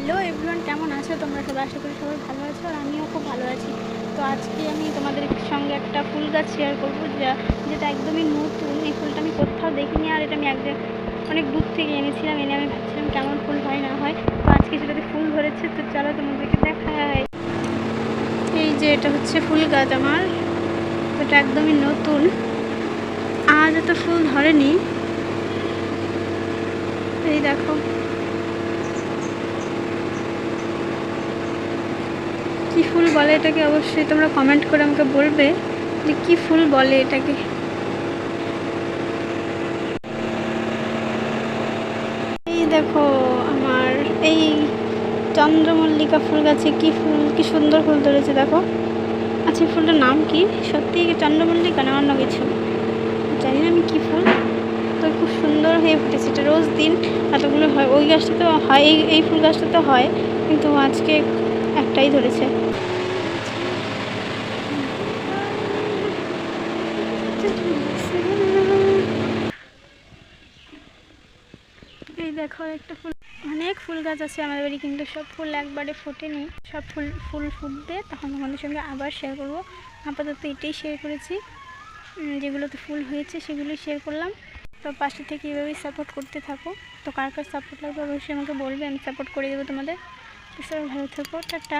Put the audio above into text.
Hello everyone, কেমন আছো তোমরা সবাই? আশা করি সবাই ভালো আছো আর আমিও খুব ভালো আছি। তো আজকে আমি তোমাদের সঙ্গে একটা ফুল গাছ শেয়ার করবো, যেটা একদমই নতুন। এই ফুলটা আমি কোথাও দেখিনি, আর এটা আমি অনেক দূর থেকে এনেছিলাম। এনে আমি ভাবছিলাম কেমন ফুল হয় না হয়। তো আজকে সেটাতে ফুল ধরেছে, তো চলো তোমাদেরকে দেখাই। এই যে এটা হচ্ছে ফুল গাছ আমার, এটা একদমই নতুন, আজ এত ফুল ধরেনি। এই দেখো কি ফুল বলে এটাকে, অবশ্যই তোমরা কমেন্ট করে আমাকে বলবে যে কি ফুল বলে এটাকে। এই দেখো আমার এই চন্দ্রমল্লিকা ফুল গাছে কি সুন্দর ফুল ধরেছে দেখো। আচ্ছা ফুলটার নাম কি? সত্যি কি চন্দ্রমল্লিকা না অন্য কিছু জানি না আমি, কি ফুল। তো খুব সুন্দর হয়ে ফুটেছে। এটা রোজ দিন এতগুলো হয়, ওই গাছটাতেও হয়, এই ফুল গাছটাতে হয়, কিন্তু আজকে একটাই ধরেছে। এই দেখো একটা ফুল, অনেক ফুল গাছ আছে আমাদের বাড়ি, কিন্তু সব ফুল একবারে ফোটেনি। সব ফুল ফুটবে তখন তোমাদের সঙ্গে আবার শেয়ার করবো। আপাতত এটাই শেয়ার করেছি, যেগুলোতে ফুল হয়েছে সেগুলোই শেয়ার করলাম। তো পাশে থেকে এভাবেই সাপোর্ট করতে থাকো। তো কার কার সাপোর্ট লাগবে অবশ্যই আমাকে বলবে, আমি সাপোর্ট করে দেবো তোমাদের। তো সবাই ভালো থেকো, টাটা।